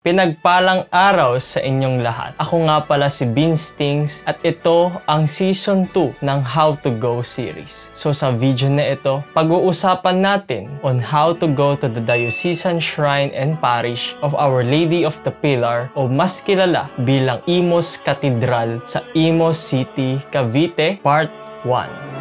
Pinagpalang araw sa inyong lahat. Ako nga pala si Beanstings at ito ang Season 2 ng How to Go series. So sa video na ito, pag-uusapan natin on how to go to the Diocesan Shrine and Parish of Our Lady of the Pillar o mas kilala bilang Imus Cathedral sa Imus City, Cavite, Part 1.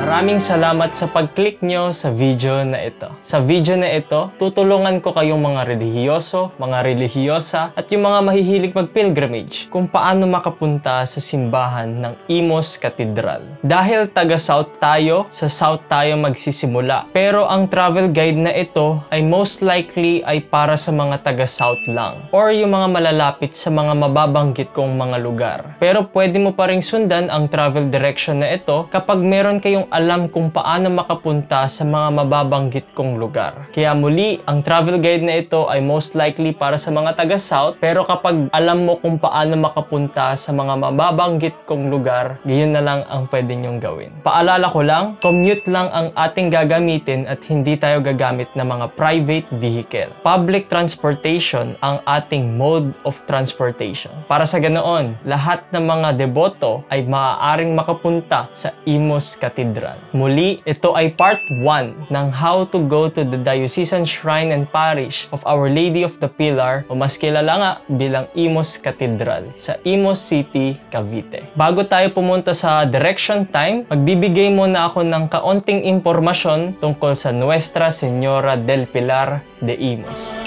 Maraming salamat sa pag-click nyo sa video na ito. Sa video na ito, tutulungan ko kayong mga relihiyoso, mga relihiyosa at yung mga mahihilig mag-pilgrimage kung paano makapunta sa simbahan ng Imus Cathedral. Dahil taga-South tayo, sa South tayo magsisimula. Pero ang travel guide na ito ay most likely ay para sa mga taga-South lang or yung mga malalapit sa mga mababanggit kong mga lugar. Pero pwede mo pa ring sundan ang travel direction na ito kapag meron kayong alam kung paano makapunta sa mga mababanggit kong lugar. Kaya muli, ang travel guide na ito ay most likely para sa mga taga-South, pero kapag alam mo kung paano makapunta sa mga mababanggit kong lugar, gayon na lang ang pwede nyong gawin. Paalala ko lang, commute lang ang ating gagamitin at hindi tayo gagamit ng mga private vehicle. Public transportation ang ating mode of transportation. Para sa ganoon, lahat ng mga deboto ay maaaring makapunta sa Imus Cathedral. Muli, ito ay part 1 ng how to go to the Diocesan Shrine and Parish of Our Lady of the Pillar o mas kilala nga bilang Imus Cathedral sa Imus City, Cavite. Bago tayo pumunta sa direction time, magbibigay muna ako ng kaunting impormasyon tungkol sa Nuestra Señora del Pilar de Imus.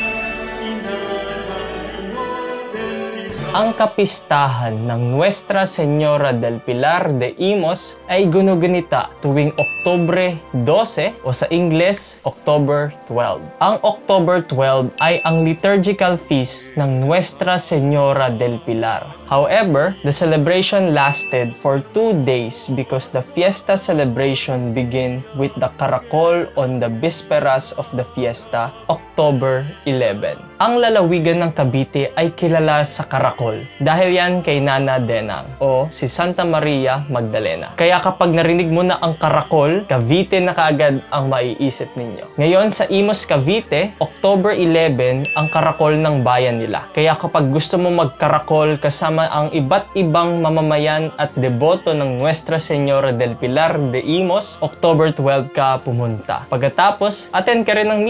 Ang kapistahan ng Nuestra Señora del Pilar de Imus ay gunugunita tuwing Oktubre 12 o sa Ingles, October 12. Ang October 12 ay ang liturgical feast ng Nuestra Señora del Pilar. However, the celebration lasted for 2 days because the fiesta celebration began with the Caracol on the Bisperas of the fiesta, October 11. Ang lalawigan ng Cavite ay kilala sa Caracol dahil yan kay Nana Denang o si Santa Maria Magdalena. Kaya kapag narinig mo na ang Caracol, Cavite na kaagad ang maiisip ninyo. Ngayon sa Imus Cavite, October 11 ang Caracol ng bayan nila. Kaya kapag gusto mo mag-Caracol kasama ang iba't ibang mamamayan at deboto ng Nuestra Señora del Pilar de Imus, October 12 ka pumunta. Pagkatapos, attend ka rin ng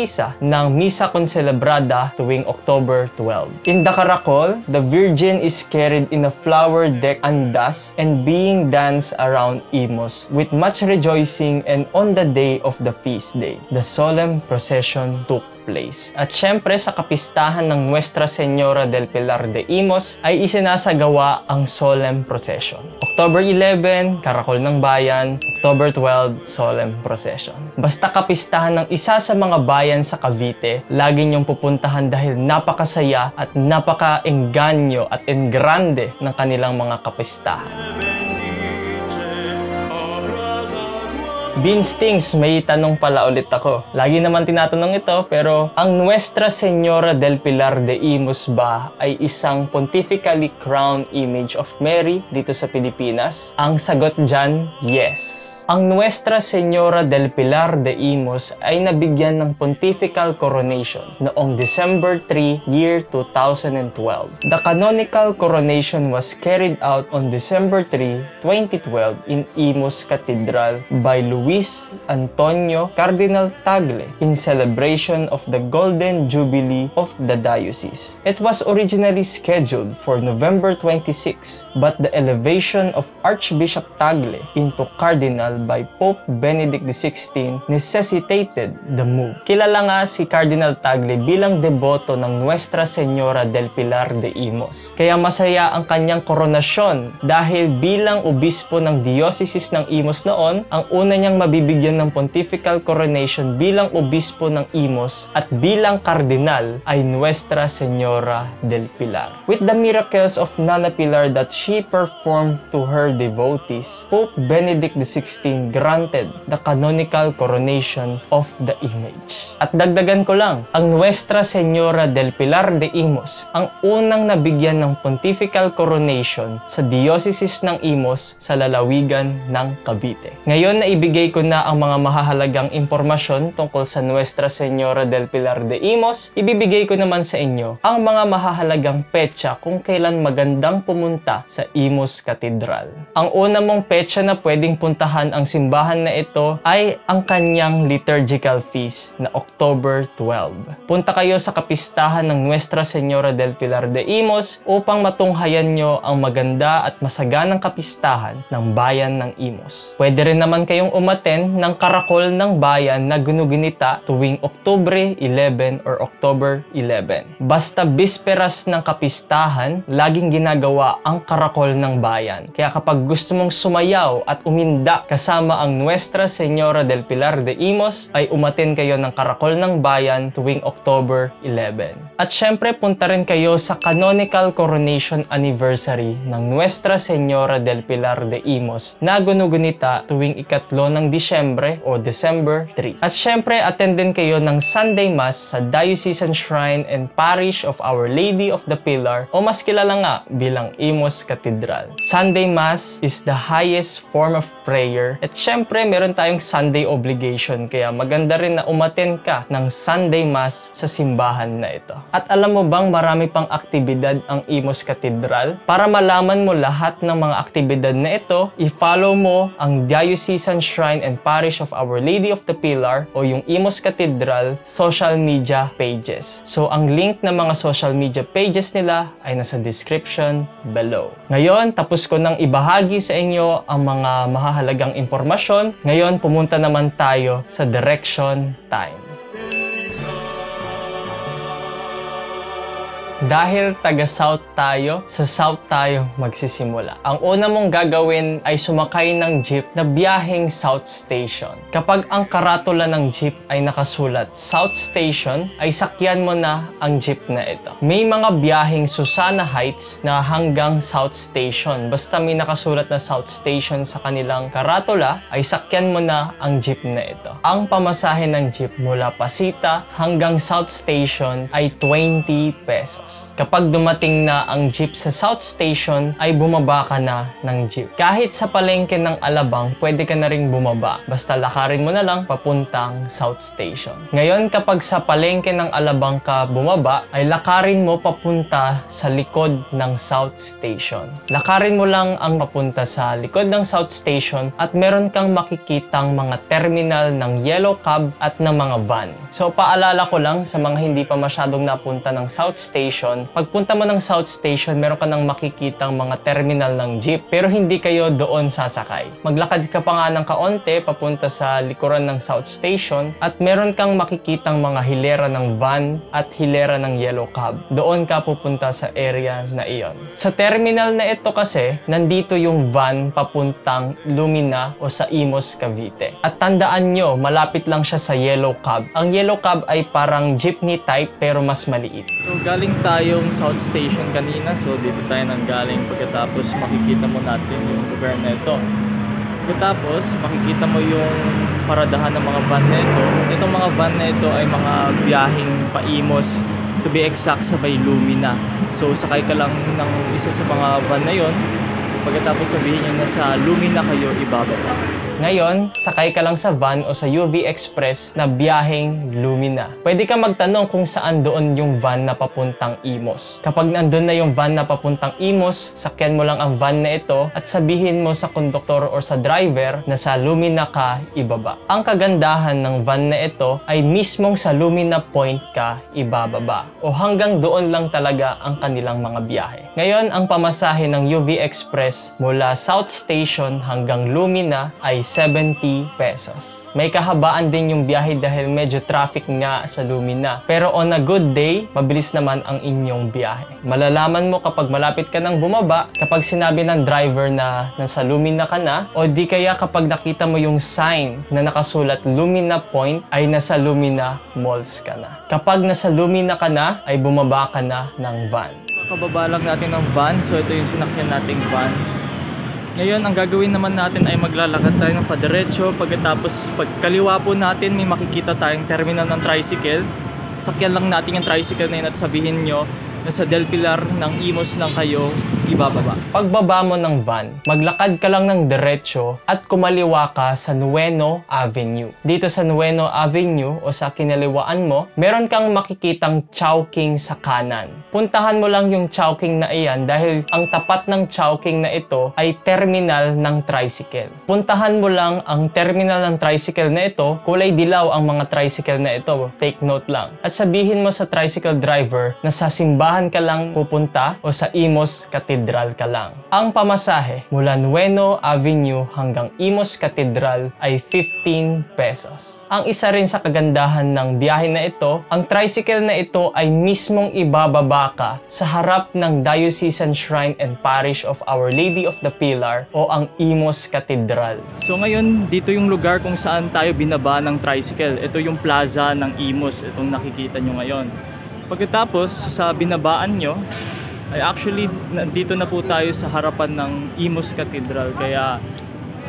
Misa Concelebrada tuwing October 12. In the Caracol, the Virgin is carried in a flower-decked andas and being danced around Imus with much rejoicing, and on the day of the feast day, the solemn procession took place. At syempre sa kapistahan ng Nuestra Señora del Pilar de Imus ay isinasagawa ang solemn procession. October 11, Caracol ng Bayan. October 12, solemn procession. Basta kapistahan ng isa sa mga bayan sa Cavite, lagi niyong pupuntahan dahil napakasaya at napaka-engganyo at engrande ng kanilang mga kapistahan. Beanstings, may tanong pala ulit ako. Lagi naman tinatanong ito, pero ang Nuestra Señora del Pilar de Imus ba ay isang pontifically crowned image of Mary dito sa Pilipinas? Ang sagot dyan, yes. Ang Nuestra Señora del Pilar de Imus ay nabigyan ng pontifical coronation noong December 3, year 2012. The canonical coronation was carried out on December 3, 2012 in Imus Cathedral by Luis Antonio Cardinal Tagle in celebration of the Golden Jubilee of the Diocese. It was originally scheduled for November 26, but the elevation of Archbishop Tagle into Cardinal by Pope Benedict XVI necessitated the move. Kilala nga si Cardinal Tagle bilang deboto ng Nuestra Señora del Pilar de Imus. Kaya masaya ang kanyang koronasyon dahil bilang obispo ng Diocese ng Imus noon, ang una niyang kanyang mabibigyan ng pontifical coronation bilang obispo ng Imos at bilang kardinal ay Nuestra Señora del Pilar. With the miracles of Nana Pilar that she performed to her devotees, Pope Benedict XVI granted the canonical coronation of the image. At dagdagan ko lang, ang Nuestra Señora del Pilar de Imos ang unang nabigyan ng pontifical coronation sa Diocese ng Imos sa lalawigan ng Cavite. Ngayon na ibigay ko na ang mga mahahalagang impormasyon tungkol sa Nuestra Señora del Pilar de Imos, ibibigay ko naman sa inyo ang mga mahahalagang petsa kung kailan magandang pumunta sa Imos Cathedral. Ang una mong petsa na pwedeng puntahan ang simbahan na ito ay ang kanyang liturgical feast na October 12. Punta kayo sa kapistahan ng Nuestra Señora del Pilar de Imos upang matunghayan nyo ang maganda at masaganang kapistahan ng bayan ng Imos. Pwede rin naman kayong umaten ng karakol ng bayan na ginugunita tuwing Oktubre 11 or October 11. Basta bisperas ng kapistahan, laging ginagawa ang karakol ng bayan. Kaya kapag gusto mong sumayaw at uminda kasama ang Nuestra Señora del Pilar de Imos, ay umaten kayo ng karakol ng bayan tuwing October 11. At syempre, punta rin kayo sa canonical coronation anniversary ng Nuestra Señora del Pilar de Imos na gunugunita tuwing ikatlo ng Disyembre o December 3. At syempre, attend din kayo ng Sunday Mass sa Diocesan Shrine and Parish of Our Lady of the Pilar o mas kilala nga bilang Imos Cathedral. Sunday Mass is the highest form of prayer at syempre, meron tayong Sunday obligation kaya maganda rin na umaten ka ng Sunday Mass sa simbahan na ito. At alam mo bang marami pang aktibidad ang Imos Cathedral? Para malaman mo lahat ng mga aktibidad na ito, i-follow mo ang Diocesan Shrine and Parish of Our Lady of the Pilar o yung Imos Cathedral social media pages. So ang link ng mga social media pages nila ay nasa description below. Ngayon, tapos ko nang ibahagi sa inyo ang mga mahahalagang impormasyon. Ngayon, pumunta naman tayo sa direction time. Dahil taga-South tayo, sa South tayo magsisimula. Ang una mong gagawin ay sumakay ng jeep na biyaheng South Station. Kapag ang karatula ng jeep ay nakasulat South Station, ay sakyan mo na ang jeep na ito. May mga biyaheng Susana Heights na hanggang South Station. Basta may nakasulat na South Station sa kanilang karatula, ay sakyan mo na ang jeep na ito. Ang pamasahe ng jeep mula Pasita hanggang South Station ay 20 pesos. Kapag dumating na ang jeep sa South Station, ay bumaba ka na ng jeep. Kahit sa palengke ng Alabang, pwede ka na ring bumaba. Basta lakarin mo na lang papuntang South Station. Ngayon, kapag sa palengke ng Alabang ka bumaba, ay lakarin mo papunta sa likod ng South Station. Lakarin mo lang ang papunta sa likod ng South Station at meron kang makikitang mga terminal ng yellow cab at ng mga van. So, paalala ko lang sa mga hindi pa masyadong napunta ng South Station, pagpunta mo ng South Station, meron ka nang makikitang mga terminal ng jeep, pero hindi kayo doon sasakay. Maglakad ka pa nga ng kaonte papunta sa likuran ng South Station at meron kang makikitang mga hilera ng van at hilera ng yellow cab. Doon ka pupunta sa area na iyon. Sa terminal na ito kasi, nandito yung van papuntang Lumina o sa Imos, Cavite. At tandaan nyo, malapit lang siya sa yellow cab. Ang yellow cab ay parang jeepney type pero mas maliit. So galing tayong South Station kanina, so dito tayo nang galing. Pagkatapos makikita mo natin yung lugar na ito. Pagkatapos makikita mo yung paradahan ng mga van na ito. Itong mga van na ito ay mga biyaheng pa-Imos, to be exact sa may Lumina. So sakay ka lang ng isa sa mga van na yon. Pagkatapos sabihin nyo na sa Lumina kayo ibababa. Ngayon, sakay ka lang sa van o sa UV Express na biyaheng Lumina. Pwede ka magtanong kung saan doon yung van na papuntang Imos. Kapag nandun na yung van na papuntang Imos, sakyan mo lang ang van na ito at sabihin mo sa konduktor o sa driver na sa Lumina ka ibaba. Ang kagandahan ng van na ito ay mismong sa Lumina Point ka ibababa o hanggang doon lang talaga ang kanilang mga biyahe. Ngayon, ang pamasahe ng UV Express Northwest mula South Station hanggang Lumina ay 70 pesos. May kahabaan din yung biyahe dahil medyo traffic nga sa Lumina. Pero on a good day, mabilis naman ang inyong biyahe. Malalaman mo kapag malapit ka nang bumaba, kapag sinabi ng driver na nasa Lumina ka na, o di kaya kapag nakita mo yung sign na nakasulat Lumina Point ay nasa Lumina Malls ka na. Kapag nasa Lumina ka na, ay bumaba ka na ng van. Kababa lang natin ng van, so ito yung sinakyan nating van. Ngayon, ang gagawin naman natin ay maglalakad tayo ng padiretso. Pagkatapos, pagkaliwa po natin, may makikita tayong terminal ng tricycle. Sakyan lang natin yung tricycle na yun at sabihin nyo na sa Del Pilar ng Imus lang kayo ibababa. Pagbaba mo ng van, maglakad ka lang ng diretso at kumaliwa ka sa Nueno Avenue. Dito sa Nueno Avenue o sa kinaliwaan mo, meron kang makikitang Chowking sa kanan. Puntahan mo lang yung Chowking na iyan dahil ang tapat ng Chowking na ito ay terminal ng tricycle. Puntahan mo lang ang terminal ng tricycle na ito, kulay dilaw ang mga tricycle na ito, take note lang. At sabihin mo sa tricycle driver na sa simbahan ka lang pupunta o sa Imus Cathedral ka lang. Ang pamasahe mula Nueno Avenue hanggang Imus Cathedral ay 15 pesos. Ang isa rin sa kagandahan ng biyahe na ito, ang tricycle na ito ay mismong ibababa ka sa harap ng Diocesan Shrine and Parish of Our Lady of the Pilar o ang Imus Cathedral. So ngayon, dito yung lugar kung saan tayo binaba ng tricycle. Ito yung plaza ng Imus, itong nakikita nyo ngayon. Pagkatapos sa binabaan nyo, ay actually nandito na po tayo sa harapan ng Imus Cathedral. Kaya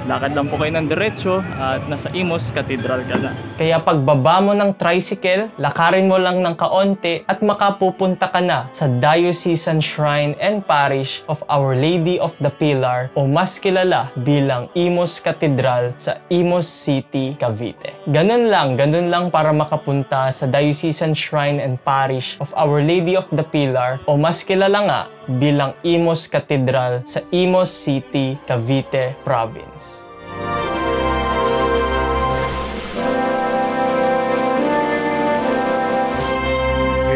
lakad lang po kayo ng diretso at nasa Imus Cathedral ka na. Kaya pagbaba mo ng tricycle, lakarin mo lang ng kaonte at makapupunta ka na sa Diocesan Shrine and Parish of Our Lady of the Pilar o mas kilala bilang Imus Cathedral sa Imus City, Cavite. Ganun lang para makapunta sa Diocesan Shrine and Parish of Our Lady of the Pilar o mas kilala nga bilang Imus Cathedral sa Imus City, Cavite Province.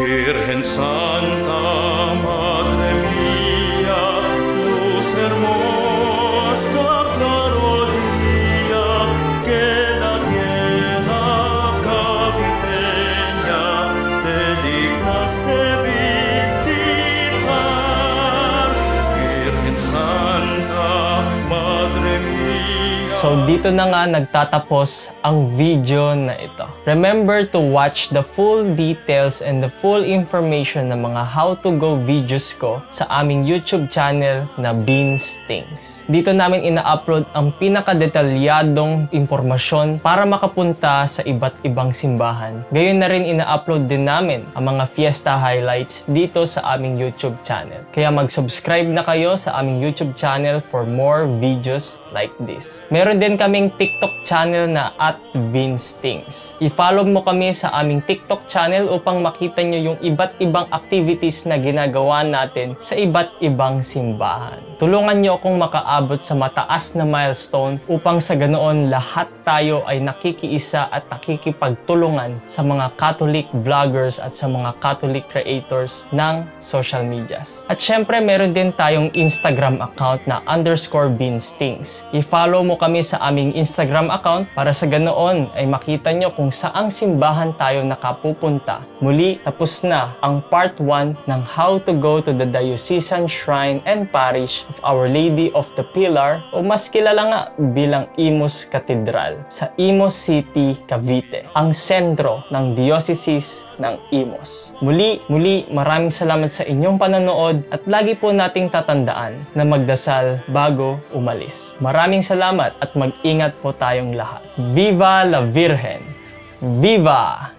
Virgen Santa, Madre mía, luz hermosa, claro día, que la tierra caviteña te dignaste visitar. Virgen Santa, Madre mía. So dito na nga nagtatapos ang video na ito. Remember to watch the full details and the full information ng mga how to go videos ko sa aming YouTube channel na Beans Things. Dito namin ina-upload ang pinakadetalyadong impormasyon para makapunta sa iba't ibang simbahan. Gayon na rin ina-upload din namin ang mga fiesta highlights dito sa aming YouTube channel. Kaya mag-subscribe na kayo sa aming YouTube channel for more videos like this. Meron din kaming TikTok channel na @VinceThings. I-follow mo kami sa aming TikTok channel upang makita nyo yung iba't ibang activities na ginagawa natin sa iba't ibang simbahan. Tulungan nyo akong makaabot sa mataas na milestone upang sa ganoon lahat tayo ay nakikiisa at nakikipagtulungan sa mga Catholic vloggers at sa mga Catholic creators ng social medias. At syempre meron din tayong Instagram account na _BeansThings. I-follow mo kami sa aming Instagram account para sa ganoon ay makita nyo kung saang simbahan tayo nakapupunta. Muli, tapos na ang part 1 ng how to go to the Diocesan Shrine and Parish of Our Lady of the Pilar o mas kilala nga bilang Imus Cathedral sa Imus City, Cavite, ang sentro ng Diocese ng Imus. Muli, maraming salamat sa inyong panonood at lagi po nating tatandaan na magdasal bago umalis. Maraming salamat at mag-ingat po tayong lahat. Viva la Virgen! Viva!